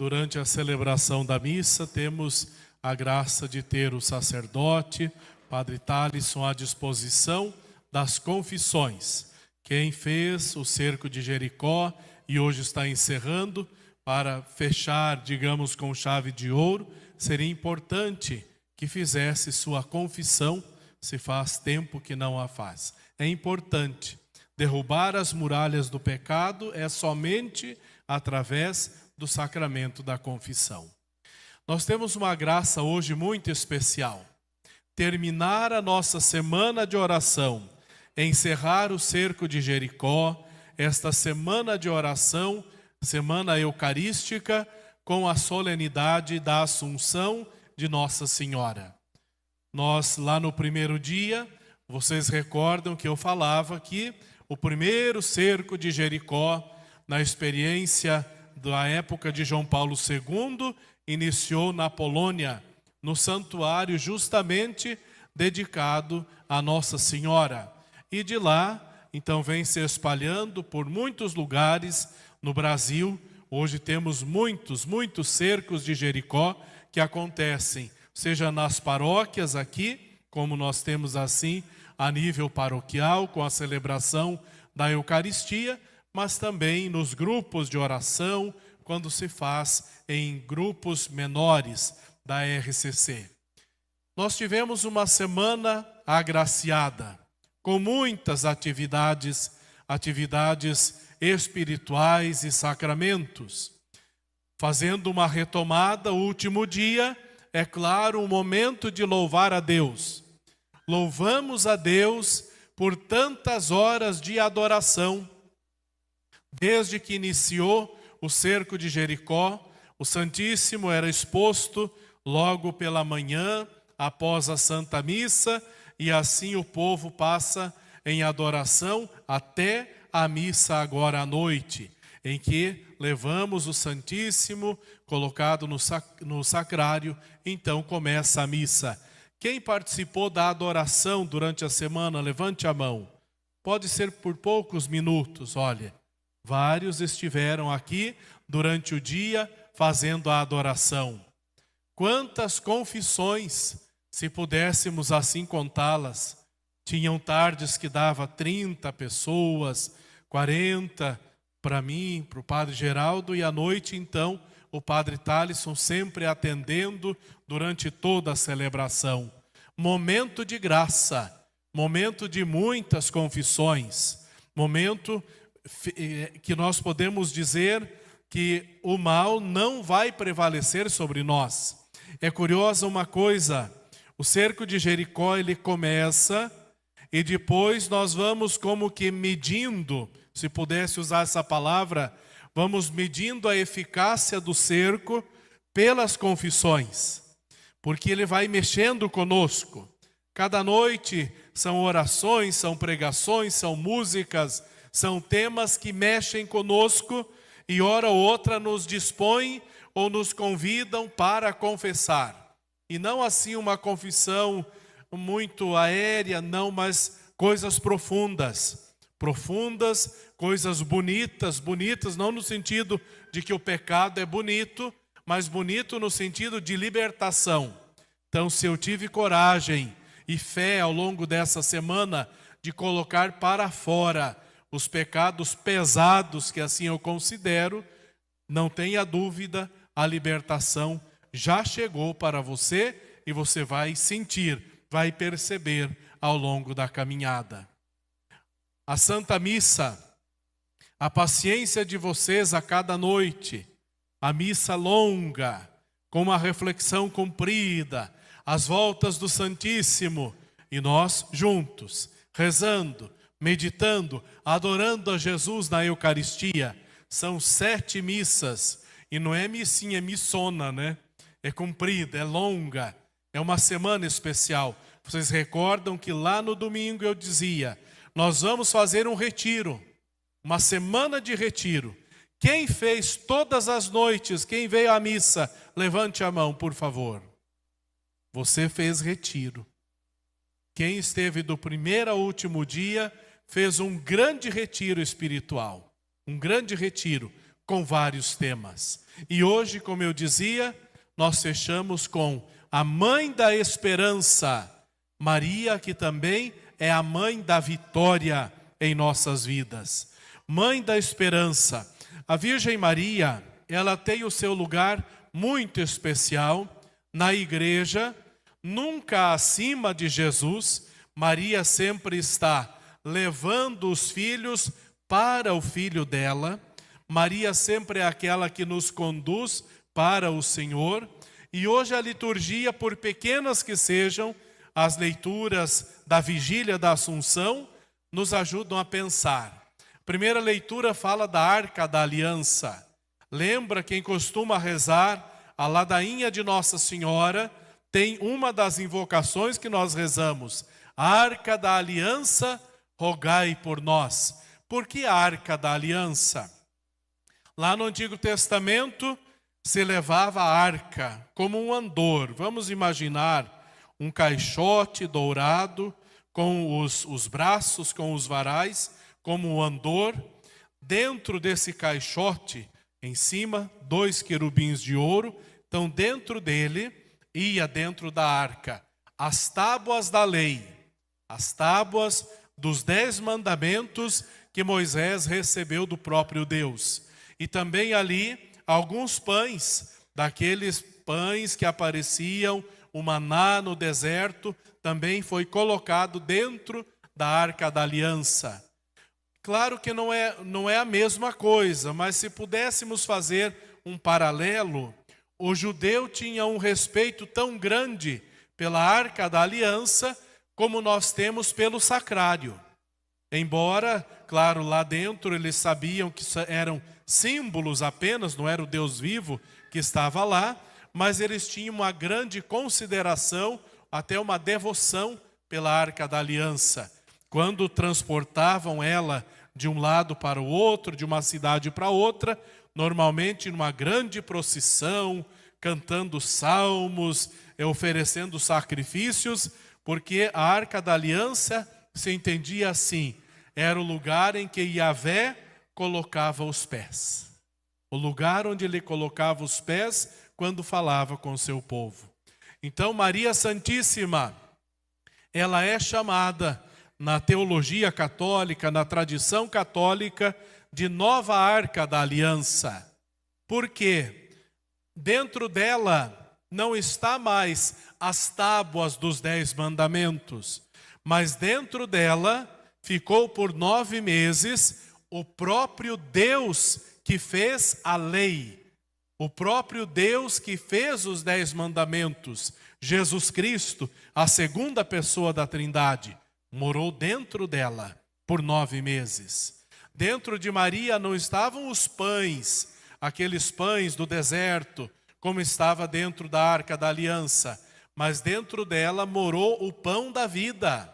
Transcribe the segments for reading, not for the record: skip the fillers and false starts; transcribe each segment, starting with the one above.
durante a celebração da missa, temos a graça de ter o sacerdote, Padre Talisson, à disposição das confissões. Quem fez o cerco de Jericó e hoje está encerrando, para fechar, digamos, com chave de ouro, seria importante que fizesse sua confissão, se faz tempo que não a faz. É importante. Derrubar as muralhas do pecado é somente através do sacramento da confissão. Nós temos uma graça hoje muito especial. Terminar a nossa semana de oração, encerrar o cerco de Jericó, esta semana de oração, semana eucarística, com a solenidade da Assunção de Nossa Senhora. Nós, lá no primeiro dia, vocês recordam que eu falava que o primeiro cerco de Jericó, na experiência da época de João Paulo II, iniciou na Polônia, no santuário justamente dedicado a Nossa Senhora. E de lá, então, vem se espalhando por muitos lugares no Brasil. Hoje temos muitos cercos de Jericó que acontecem, seja nas paróquias aqui, como nós temos assim, a nível paroquial, com a celebração da Eucaristia, mas também nos grupos de oração, quando se faz em grupos menores da RCC. Nós tivemos uma semana agraciada, com muitas atividades espirituais e sacramentos. Fazendo uma retomada, o último dia, é claro, um momento de louvar a Deus. Louvamos a Deus por tantas horas de adoração. Desde que iniciou o cerco de Jericó, o Santíssimo era exposto logo pela manhã, após a Santa Missa, e assim o povo passa em adoração até a missa agora à noite, em que levamos o Santíssimo colocado no sacrário, então começa a missa. Quem participou da adoração durante a semana, levante a mão. Pode ser por poucos minutos, olha. Vários estiveram aqui durante o dia fazendo a adoração. Quantas confissões, se pudéssemos assim contá-las. Tinham tardes que dava 30 pessoas, 40 para mim, para o Padre Geraldo, e à noite então o Padre Talisson sempre atendendo durante toda a celebração. Momento de graça, momento de muitas confissões, momento que nós podemos dizer que o mal não vai prevalecer sobre nós. É curiosa uma coisa, o cerco de Jericó ele começa e depois nós vamos como que medindo, se pudesse usar essa palavra, vamos medindo a eficácia do cerco pelas confissões, porque ele vai mexendo conosco. Cada noite são orações, são pregações, são músicas, são temas que mexem conosco e hora ou outra nos dispõem ou nos convidam para confessar. E não assim uma confissão muito aérea, não, mas coisas profundas, coisas bonitas, não no sentido de que o pecado é bonito, mas bonito no sentido de libertação. Então, se eu tive coragem e fé ao longo dessa semana de colocar para fora os pecados pesados, que assim eu considero, não tenha dúvida, a libertação já chegou para você e você vai sentir, vai perceber ao longo da caminhada. A Santa Missa, a paciência de vocês a cada noite, a missa longa, com uma reflexão comprida, as voltas do Santíssimo, e nós juntos, rezando, meditando, adorando a Jesus na Eucaristia. São 7 missas, e não é missinha, é missona, né? É comprida, é longa, é uma semana especial. Vocês recordam que lá no domingo eu dizia, nós vamos fazer um retiro, uma semana de retiro. Quem fez todas as noites, quem veio à missa, levante a mão, por favor. Você fez retiro. Quem esteve do primeiro ao último dia, fez um grande retiro espiritual. Um grande retiro, com vários temas. E hoje, como eu dizia, nós fechamos com a mãe da esperança, Maria, que também é a mãe da vitória em nossas vidas. Mãe da esperança. A Virgem Maria, ela tem o seu lugar muito especial na igreja, nunca acima de Jesus. Maria sempre está levando os filhos para o filho dela. Maria sempre é aquela que nos conduz para o Senhor. E hoje a liturgia, por pequenas que sejam, as leituras da Vigília da Assunção, nos ajudam a pensar. A primeira leitura fala da Arca da Aliança. Lembra, quem costuma rezar a ladainha de Nossa Senhora, tem uma das invocações que nós rezamos: Arca da Aliança, rogai por nós. Por que a Arca da Aliança? Lá no Antigo Testamento se levava a arca como um andor. Vamos imaginar um caixote dourado com os braços, com os varais, como um andor. Dentro desse caixote, em cima, 2 querubins de ouro. Então, dentro dele, ia dentro da arca as tábuas da lei, as tábuas dos 10 mandamentos que Moisés recebeu do próprio Deus. E também ali, alguns pães, daqueles pães que apareciam, o maná no deserto, também foi colocado dentro da Arca da Aliança. Claro que não é a mesma coisa, mas se pudéssemos fazer um paralelo, o judeu tinha um respeito tão grande pela Arca da Aliança como nós temos pelo sacrário. Embora, claro, lá dentro eles sabiam que eram símbolos apenas, não era o Deus vivo que estava lá, mas eles tinham uma grande consideração, até uma devoção pela Arca da Aliança. Quando transportavam ela de um lado para o outro, de uma cidade para outra, normalmente numa grande procissão, cantando salmos, oferecendo sacrifícios, porque a Arca da Aliança se entendia assim: era o lugar em que Yahvé colocava os pés. O lugar onde ele colocava os pés quando falava com o seu povo. Então, Maria Santíssima, ela é chamada na teologia católica, na tradição católica, de nova Arca da Aliança. Por quê? Dentro dela não está mais as tábuas dos 10 mandamentos, mas dentro dela ficou por 9 meses o próprio Deus que fez a lei, o próprio Deus que fez os 10 mandamentos, Jesus Cristo, a segunda pessoa da Trindade, morou dentro dela por 9 meses. Dentro de Maria não estavam os pães, aqueles pães do deserto, como estava dentro da Arca da Aliança, mas dentro dela morou o pão da vida,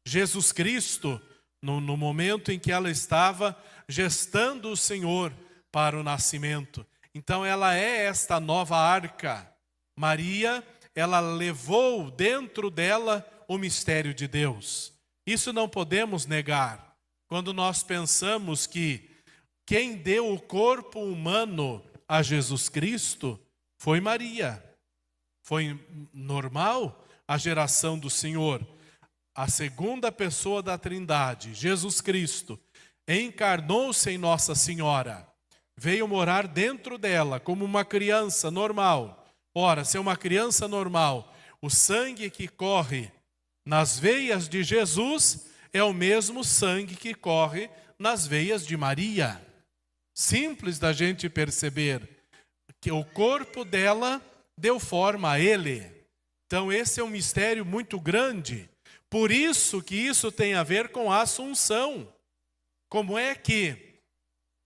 Jesus Cristo, no momento em que ela estava gestando o Senhor para o nascimento. Então ela é esta nova arca. Maria, ela levou dentro dela o mistério de Deus. Isso não podemos negar. Quando nós pensamos que quem deu o corpo humano a Jesus Cristo foi Maria. Foi normal a geração do Senhor. A segunda pessoa da Trindade, Jesus Cristo, encarnou-se em Nossa Senhora. Veio morar dentro dela como uma criança normal. Ora, se é uma criança normal, o sangue que corre nas veias de Jesus é o mesmo sangue que corre nas veias de Maria. Simples da gente perceber que o corpo dela deu forma a ele. Então esse é um mistério muito grande. Por isso que isso tem a ver com a Assunção. Como é que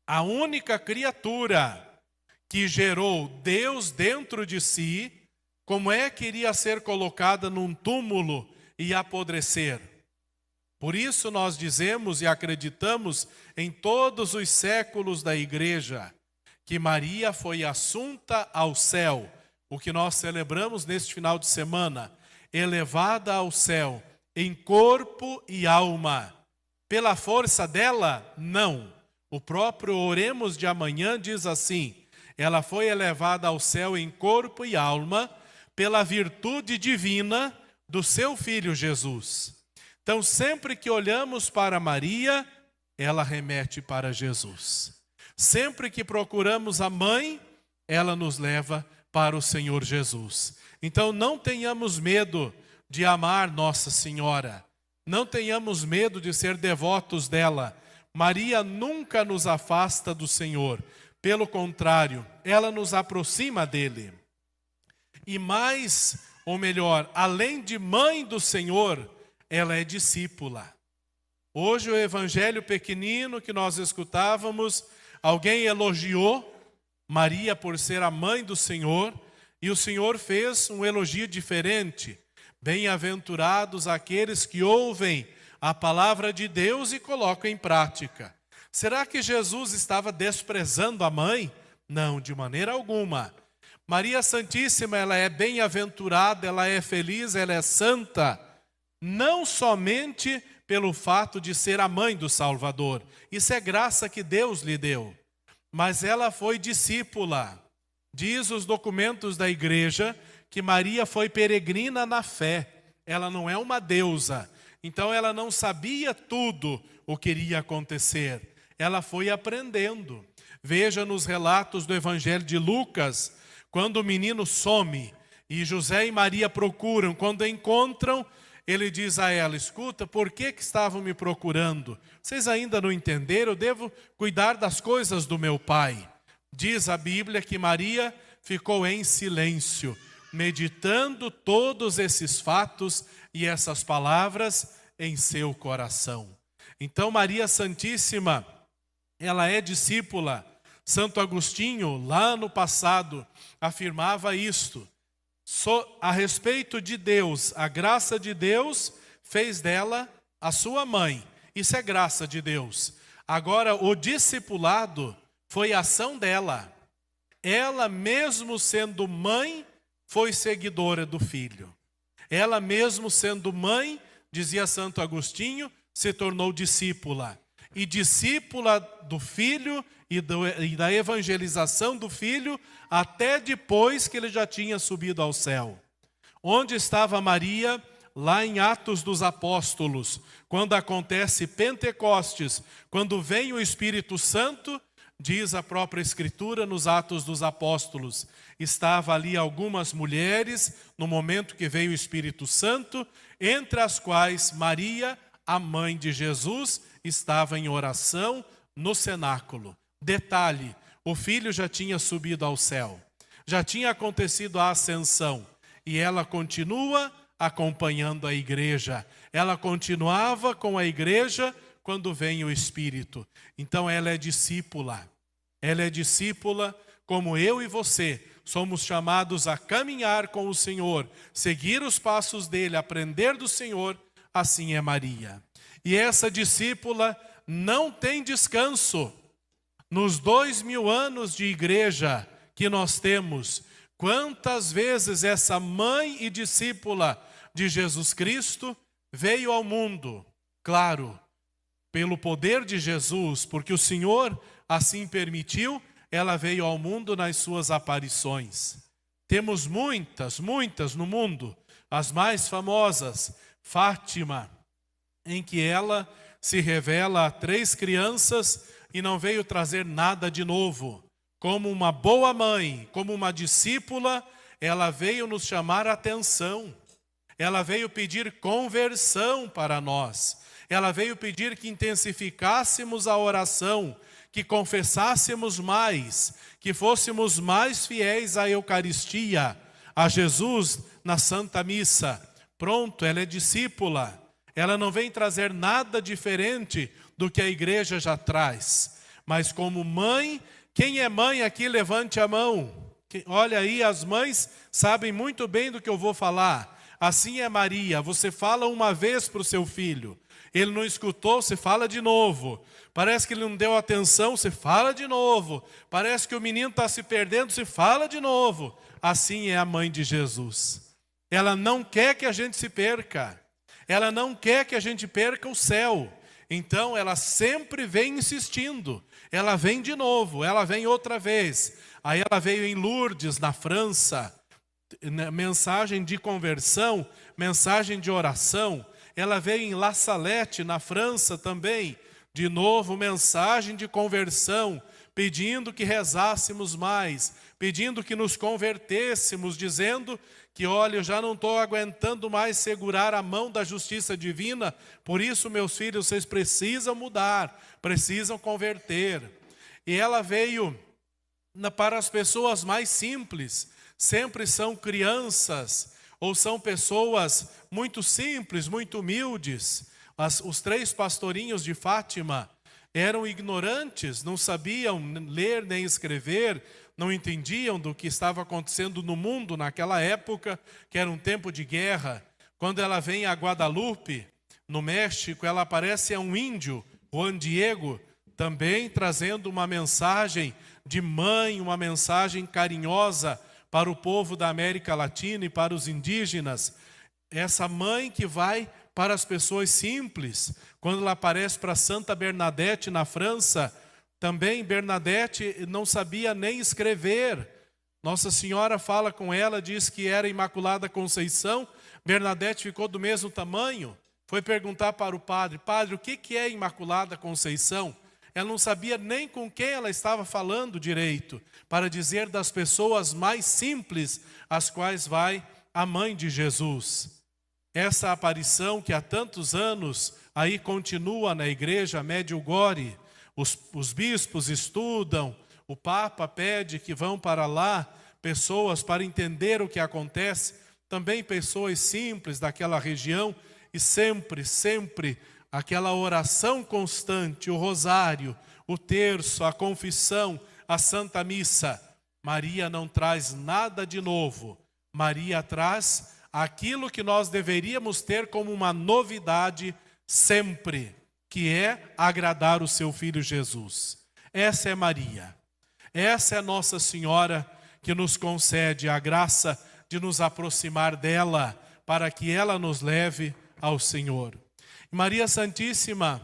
a única criatura que gerou Deus dentro de si, como é que iria ser colocada num túmulo e apodrecer? Por isso nós dizemos e acreditamos em todos os séculos da igreja que Maria foi assunta ao céu, o que nós celebramos neste final de semana, elevada ao céu em corpo e alma. Pela força dela? Não. O próprio Oremos de Amanhã diz assim: ela foi elevada ao céu em corpo e alma pela virtude divina do seu Filho Jesus. Então, sempre que olhamos para Maria, ela remete para Jesus. Sempre que procuramos a mãe, ela nos leva para o Senhor Jesus. Então, não tenhamos medo de amar Nossa Senhora. Não tenhamos medo de ser devotos dela. Maria nunca nos afasta do Senhor. Pelo contrário, ela nos aproxima dele. E mais, ou melhor, além de mãe do Senhor, ela é discípula. Hoje o evangelho pequenino que nós escutávamos, alguém elogiou Maria por ser a mãe do Senhor, e o Senhor fez um elogio diferente. Bem-aventurados aqueles que ouvem a palavra de Deus e colocam em prática. Será que Jesus estava desprezando a mãe? Não, de maneira alguma. Maria Santíssima, ela é bem-aventurada, ela é feliz, ela é santa, não somente pelo fato de ser a mãe do Salvador. Isso é graça que Deus lhe deu. Mas ela foi discípula. Diz os documentos da igreja que Maria foi peregrina na fé. Ela não é uma deusa. Então ela não sabia tudo o que iria acontecer. Ela foi aprendendo. Veja nos relatos do Evangelho de Lucas, quando o menino some e José e Maria procuram, quando encontram, ele diz a ela: escuta, por que estavam me procurando? Vocês ainda não entenderam? Eu devo cuidar das coisas do meu pai. Diz a Bíblia que Maria ficou em silêncio, meditando todos esses fatos e essas palavras em seu coração. Então Maria Santíssima, ela é discípula. Santo Agostinho, lá no passado, afirmava isto: a respeito de Deus, a graça de Deus fez dela a sua mãe. Isso é graça de Deus. Agora, o discipulado foi ação dela. Ela, mesmo sendo mãe, foi seguidora do Filho. Ela, mesmo sendo mãe, dizia Santo Agostinho, se tornou discípula. E discípula do Filho e da evangelização do Filho, até depois que ele já tinha subido ao céu. Onde estava Maria? Lá em Atos dos Apóstolos, quando acontece Pentecostes, quando vem o Espírito Santo, diz a própria Escritura nos Atos dos Apóstolos, estava ali algumas mulheres, no momento que veio o Espírito Santo, entre as quais Maria, a mãe de Jesus, estava em oração no cenáculo. Detalhe, o Filho já tinha subido ao céu, já tinha acontecido a ascensão, e ela continua acompanhando a igreja. Ela continuava com a igreja quando vem o Espírito. Então ela é discípula. Ela é discípula como eu e você. Somos chamados a caminhar com o Senhor, seguir os passos dele, aprender do Senhor. Assim é Maria. E essa discípula não tem descanso. Nos 2000 anos de igreja que nós temos, quantas vezes essa mãe e discípula de Jesus Cristo veio ao mundo? Claro, pelo poder de Jesus, porque o Senhor assim permitiu, ela veio ao mundo nas suas aparições. Temos muitas no mundo. As mais famosas, Fátima, em que ela se revela a 3 crianças e não veio trazer nada de novo. Como uma boa mãe, como uma discípula, ela veio nos chamar a atenção. Ela veio pedir conversão para nós. Ela veio pedir que intensificássemos a oração, que confessássemos mais, que fôssemos mais fiéis à Eucaristia, a Jesus na Santa Missa. Pronto, ela é discípula. Ela não vem trazer nada diferente do que a igreja já traz. Mas como mãe, quem é mãe aqui, levante a mão. Olha aí, as mães sabem muito bem do que eu vou falar. Assim é Maria, você fala uma vez para o seu filho. Ele não escutou, você fala de novo. Parece que ele não deu atenção, você fala de novo. Parece que o menino está se perdendo, você fala de novo. Assim é a mãe de Jesus. Ela não quer que a gente se perca. Ela não quer que a gente perca o céu. Então ela sempre vem insistindo. Ela vem de novo, ela vem outra vez. Aí ela veio em Lourdes, na França, mensagem de conversão, mensagem de oração. Ela veio em La Salette, na França também, de novo mensagem de conversão, pedindo que rezássemos mais, pedindo que nos convertêssemos, dizendo que, olha, eu já não estou aguentando mais segurar a mão da justiça divina, por isso, meus filhos, vocês precisam mudar, precisam converter. E ela veio para as pessoas mais simples, sempre são crianças, ou são pessoas muito simples, muito humildes. Os 3 pastorinhos de Fátima eram ignorantes, não sabiam ler nem escrever, não entendiam do que estava acontecendo no mundo naquela época, que era um tempo de guerra. Quando ela vem a Guadalupe, no México, ela aparece a um índio, Juan Diego, também trazendo uma mensagem de mãe, uma mensagem carinhosa para o povo da América Latina e para os indígenas. Essa mãe que vai para as pessoas simples. Quando ela aparece para Santa Bernadette na França, também Bernadette não sabia nem escrever. Nossa Senhora fala com ela, diz que era Imaculada Conceição. Bernadette ficou do mesmo tamanho. Foi perguntar para o padre: padre, o que é Imaculada Conceição? Ela não sabia nem com quem ela estava falando direito, para dizer das pessoas mais simples, às quais vai a mãe de Jesus. Essa aparição que há tantos anos aí continua na igreja Medjugorje, os bispos estudam, o Papa pede que vão para lá pessoas para entender o que acontece, também pessoas simples daquela região, e sempre aquela oração constante, o rosário, o terço, a confissão, a Santa Missa. Maria não traz nada de novo, Maria traz aquilo que nós deveríamos ter como uma novidade sempre, que é agradar o seu Filho Jesus. Essa é Maria. Essa é Nossa Senhora que nos concede a graça de nos aproximar dela, para que ela nos leve ao Senhor. Maria Santíssima,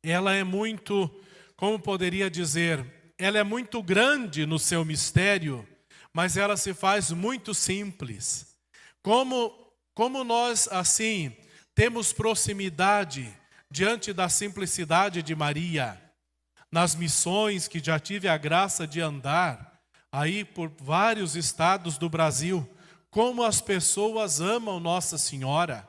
ela é muito, como poderia dizer, ela é muito grande no seu mistério, mas ela se faz muito simples. Como nós, assim, temos proximidade diante da simplicidade de Maria, nas missões que já tive a graça de andar, aí por vários estados do Brasil, como as pessoas amam Nossa Senhora,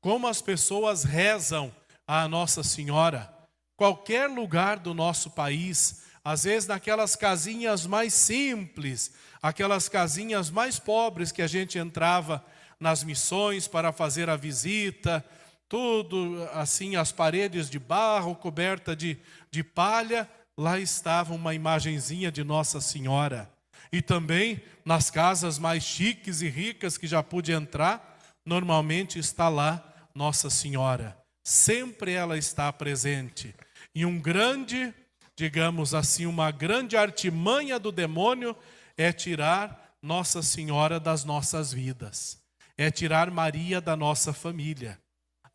como as pessoas rezam a Nossa Senhora, qualquer lugar do nosso país, às vezes naquelas casinhas mais simples, aquelas casinhas mais pobres que a gente entrava nas missões para fazer a visita, tudo assim, as paredes de barro, coberta de palha, lá estava uma imagenzinha de Nossa Senhora. E também nas casas mais chiques e ricas que já pude entrar, normalmente está lá Nossa Senhora. Sempre ela está presente. E digamos assim, uma grande artimanha do demônio é tirar Nossa Senhora das nossas vidas. É tirar Maria da nossa família.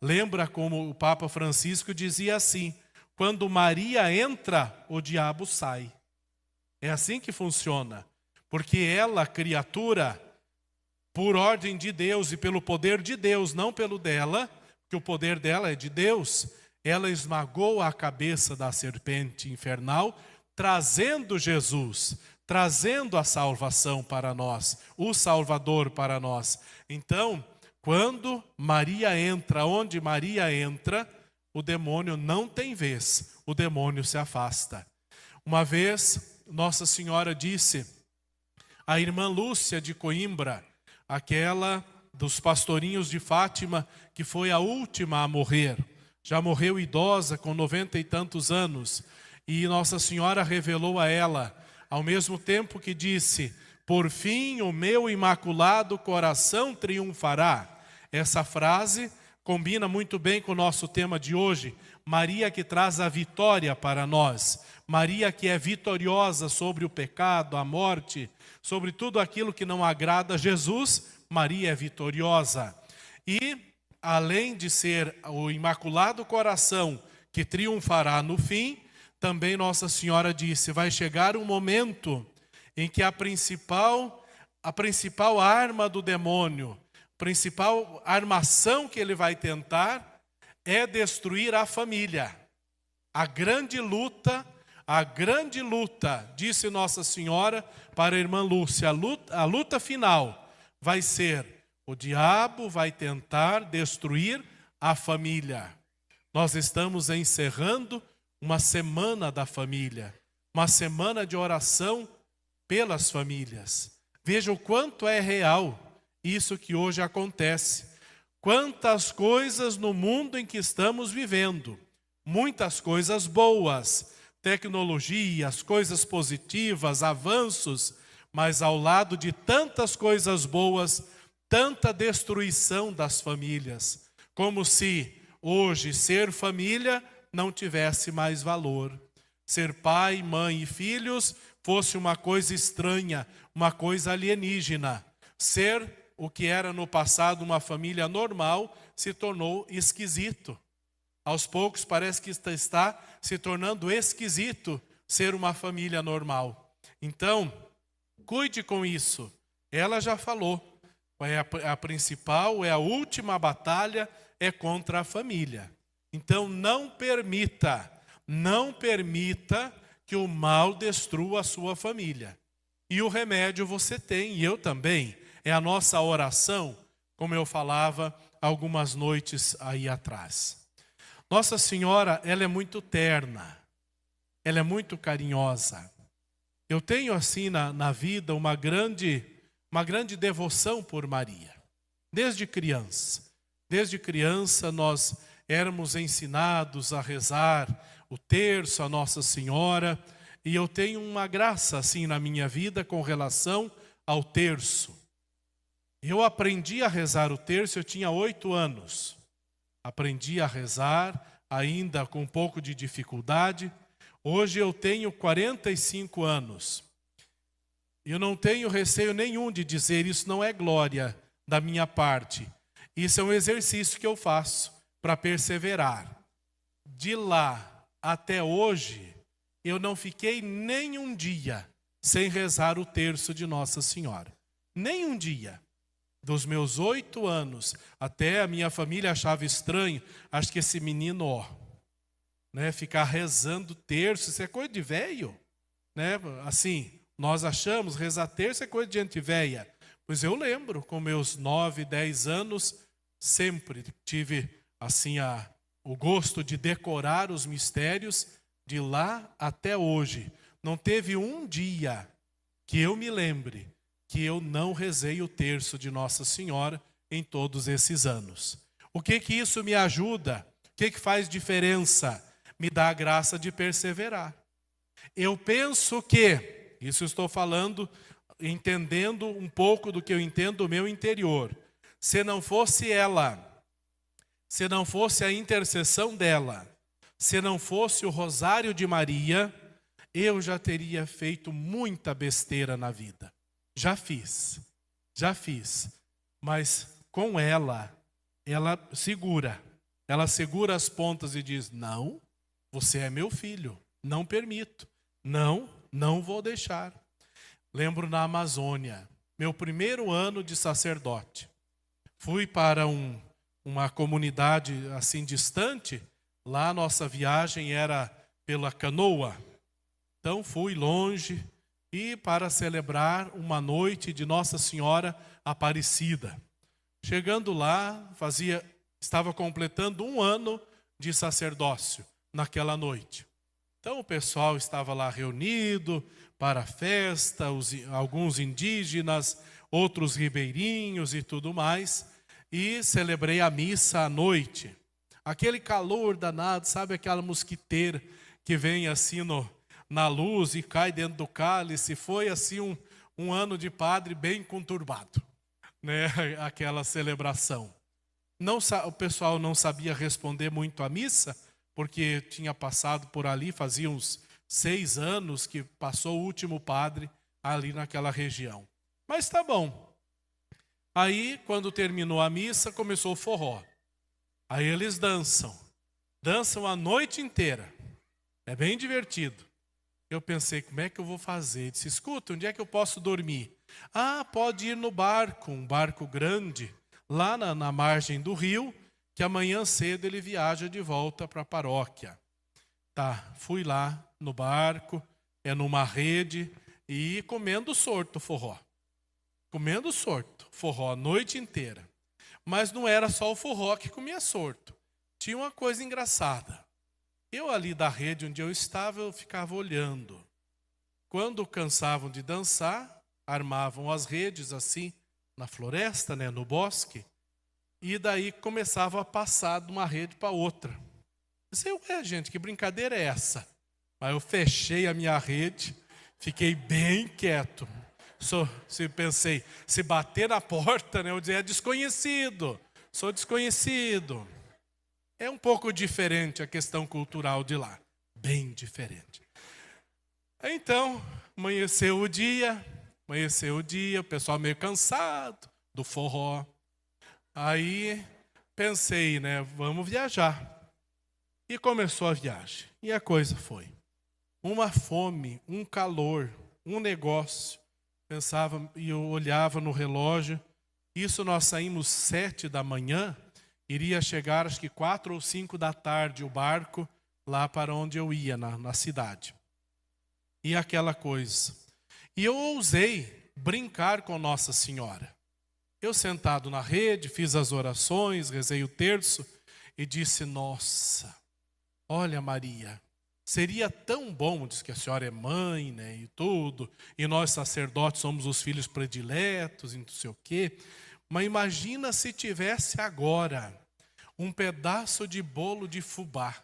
Lembra como o Papa Francisco dizia assim: quando Maria entra, o diabo sai. É assim que funciona. Porque ela, criatura, por ordem de Deus e pelo poder de Deus, não pelo dela, que o poder dela é de Deus, ela esmagou a cabeça da serpente infernal, trazendo Jesus, trazendo a salvação para nós, o Salvador para nós. Então, quando Maria entra, onde Maria entra, o demônio não tem vez, o demônio se afasta. Uma vez, Nossa Senhora disse à irmã Lúcia de Coimbra, aquela dos pastorinhos de Fátima, que foi a última a morrer, já morreu idosa com 90 e tantos anos, e Nossa Senhora revelou a ela, ao mesmo tempo que disse: por fim o meu imaculado coração triunfará. Essa frase combina muito bem com o nosso tema de hoje, Maria que traz a vitória para nós, Maria que é vitoriosa sobre o pecado, a morte, sobre tudo aquilo que não agrada a Jesus. Maria é vitoriosa. E além de ser o Imaculado Coração que triunfará no fim, também Nossa Senhora disse, vai chegar um momento em que a principal arma do demônio, a principal armação que ele vai tentar é destruir a família. A grande luta, disse Nossa Senhora para a irmã Lúcia, a luta final vai ser, o diabo vai tentar destruir a família. Nós estamos encerrando uma semana da família, uma semana de oração pelas famílias. Veja o quanto é real isso que hoje acontece. Quantas coisas no mundo em que estamos vivendo, muitas coisas boas, tecnologias, coisas positivas, avanços, mas ao lado de tantas coisas boas, tanta destruição das famílias, como se hoje ser família não tivesse mais valor. Ser pai, mãe e filhos fosse uma coisa estranha, uma coisa alienígena. Ser o que era no passado uma família normal se tornou esquisito. Aos poucos parece que está se tornando esquisito ser uma família normal. Então, cuide com isso. Ela já falou. A principal, a última batalha é contra a família. Então não permita que o mal destrua a sua família. E o remédio você tem, e eu também. É a nossa oração, como eu falava algumas noites aí atrás. Nossa Senhora, ela é muito terna, ela é muito carinhosa. Eu tenho assim na vida uma grande devoção por Maria. Desde criança nós éramos ensinados a rezar o terço a Nossa Senhora, e eu tenho uma graça assim na minha vida com relação ao terço. Eu aprendi a rezar o terço, eu tinha 8 anos. Aprendi a rezar, ainda com um pouco de dificuldade. Hoje eu tenho 45 anos. Eu não tenho receio nenhum de dizer isso não é glória da minha parte. Isso é um exercício que eu faço para perseverar. De lá até hoje, eu não fiquei nem um dia sem rezar o terço de Nossa Senhora. Nem um dia. Dos meus 8 anos, até a minha família achava estranho, acho que esse menino, ficar rezando terço, isso é coisa de velho, né? Assim, nós achamos, rezar terço é coisa de gente velha. Pois eu lembro, com meus 9, 10 anos, sempre tive assim o gosto de decorar os mistérios de lá até hoje. Não teve um dia que eu me lembre que eu não rezei o terço de Nossa Senhora em todos esses anos. O que isso me ajuda? O que faz diferença? Me dá a graça de perseverar. Eu penso que, isso estou falando, entendendo um pouco do que eu entendo do meu interior. Se não fosse ela, se não fosse a intercessão dela, se não fosse o Rosário de Maria, eu já teria feito muita besteira na vida. Já fiz, mas com ela segura as pontas e diz, não, você é meu filho, não permito, não vou deixar. Lembro na Amazônia, meu primeiro ano de sacerdote, fui para uma comunidade assim distante, lá nossa viagem era pela canoa, então fui longe, e para celebrar uma noite de Nossa Senhora Aparecida. Chegando lá, estava completando 1 ano de sacerdócio naquela noite. Então o pessoal estava lá reunido para a festa, alguns indígenas, outros ribeirinhos e tudo mais, e celebrei a missa à noite. Aquele calor danado, sabe aquela mosquiteira que vem assim na luz e cai dentro do cálice. Foi assim um ano de padre bem conturbado, né? Aquela celebração. O pessoal não sabia responder muito à missa, porque tinha passado por ali, fazia uns 6 anos que passou o último padre ali naquela região. Mas tá bom. Aí, quando terminou a missa, começou o forró. Aí eles dançam a noite inteira. É bem divertido. Eu pensei, como é que eu vou fazer? Ele disse, escuta, onde é que eu posso dormir? Ah, pode ir no barco, um barco grande, lá na margem do rio, que amanhã cedo ele viaja de volta para a paróquia. Tá, fui lá no barco, numa rede, e comendo sorto forró. Comendo sorto, forró a noite inteira. Mas não era só o forró que comia sorto. Tinha uma coisa engraçada. Eu ali da rede onde eu estava, eu ficava olhando. Quando cansavam de dançar, armavam as redes assim, na floresta, né, no bosque, e daí começavam a passar de uma rede para outra. Eu disse, ué, gente, que brincadeira é essa? Mas eu fechei a minha rede, fiquei bem quieto. Pensei, se bater na porta, né, eu dizia, é desconhecido, sou desconhecido. É um pouco diferente a questão cultural de lá, bem diferente. Então, amanheceu o dia, o pessoal meio cansado do forró. Aí pensei, né, vamos viajar. E começou a viagem. E a coisa foi. Uma fome, um calor, um negócio. Pensava e eu olhava no relógio. Isso nós saímos 7 da manhã. Iria chegar acho que 4 ou 5 da tarde o barco lá para onde eu ia, na cidade. E aquela coisa. E eu ousei brincar com Nossa Senhora. Eu sentado na rede, fiz as orações, rezei o terço e disse, nossa, olha Maria, seria tão bom, diz que a senhora é mãe, né, e tudo, e nós sacerdotes somos os filhos prediletos, e não sei o quê, mas imagina se tivesse agora um pedaço de bolo de fubá,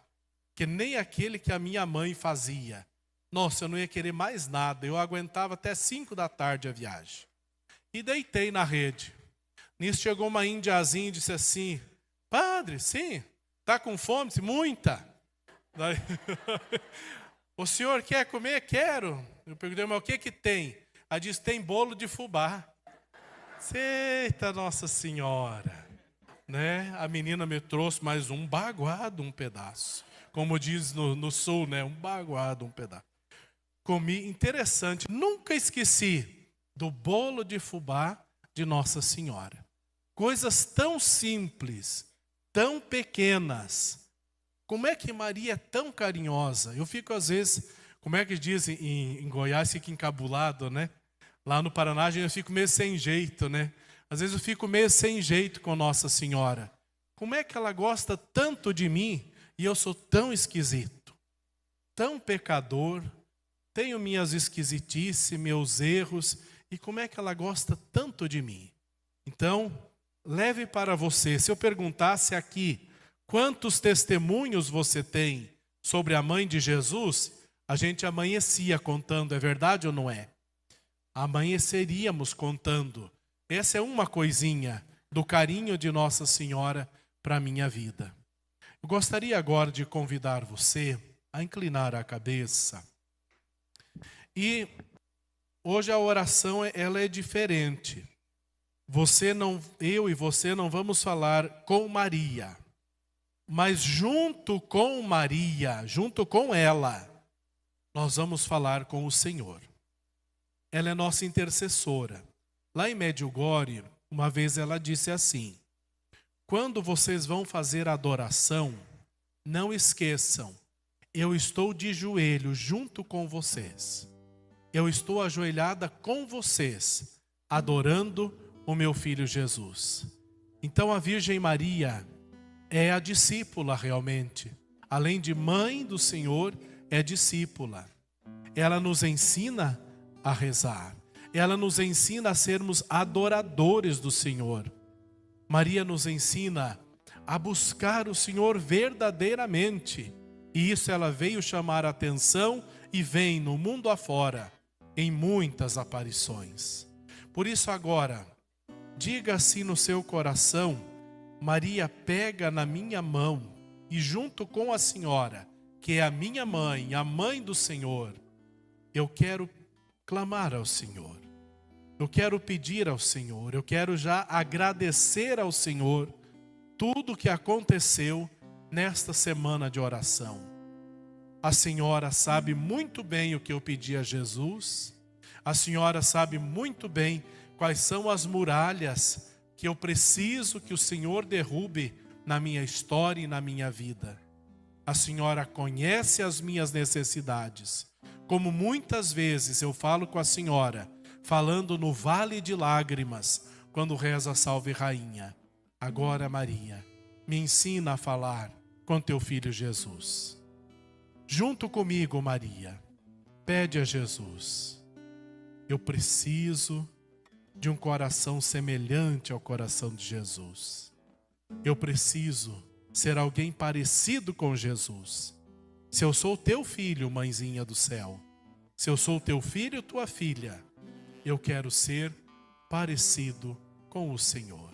que nem aquele que a minha mãe fazia. Nossa, eu não ia querer mais nada, eu aguentava até 5 da tarde a viagem. E deitei na rede. Nisso chegou uma indiazinha e disse assim, padre, sim, está com fome? Disse, muita. Daí, o senhor quer comer? Quero. Eu perguntei, mas o que tem? Ela disse, tem bolo de fubá. Eita, Nossa Senhora. Né? A menina me trouxe mais um baguado, um pedaço. Como diz no sul, né? Um baguado, um pedaço. Comi, interessante, nunca esqueci do bolo de fubá de Nossa Senhora. Coisas tão simples, tão pequenas. Como é que Maria é tão carinhosa? Eu fico às vezes, como é que dizem em Goiás, fica encabulado, né? Lá no Paraná, eu fico meio sem jeito, né? Às vezes eu fico meio sem jeito com Nossa Senhora. Como é que ela gosta tanto de mim e eu sou tão esquisito, tão pecador, tenho minhas esquisitices, meus erros, e como é que ela gosta tanto de mim? Então, leve para você. Se eu perguntasse aqui, quantos testemunhos você tem sobre a mãe de Jesus, a gente amanhecia contando, é verdade ou não é? Amanheceríamos contando. Essa é uma coisinha do carinho de Nossa Senhora para a minha vida. Eu gostaria agora de convidar você a inclinar a cabeça. E hoje a oração ela é diferente. Eu e você não vamos falar com Maria, mas junto com Maria, junto com ela, nós vamos falar com o Senhor. Ela é nossa intercessora. Lá em Medjugorje, uma vez ela disse assim, quando vocês vão fazer adoração, não esqueçam, eu estou de joelho junto com vocês. Eu estou ajoelhada com vocês, adorando o meu filho Jesus. Então a Virgem Maria é a discípula realmente. Além de mãe do Senhor, é discípula. Ela nos ensina a rezar. Ela nos ensina a sermos adoradores do Senhor. Maria nos ensina a buscar o Senhor verdadeiramente. E isso ela veio chamar a atenção e vem no mundo afora, em muitas aparições. Por isso agora, diga assim no seu coração, Maria pega na minha mão e junto com a senhora, que é a minha mãe, a mãe do Senhor, eu quero clamar ao Senhor. Eu quero pedir ao Senhor, eu quero já agradecer ao Senhor tudo o que aconteceu nesta semana de oração. A senhora sabe muito bem o que eu pedi a Jesus. A senhora sabe muito bem quais são as muralhas que eu preciso que o Senhor derrube na minha história e na minha vida. A senhora conhece as minhas necessidades. Como muitas vezes eu falo com a senhora, falando no vale de lágrimas, quando reza a Salve Rainha. Agora, Maria, me ensina a falar com teu filho Jesus. Junto comigo, Maria, pede a Jesus. Eu preciso de um coração semelhante ao coração de Jesus. Eu preciso ser alguém parecido com Jesus. Se eu sou teu filho, mãezinha do céu, se eu sou teu filho, tua filha, eu quero ser parecido com o Senhor.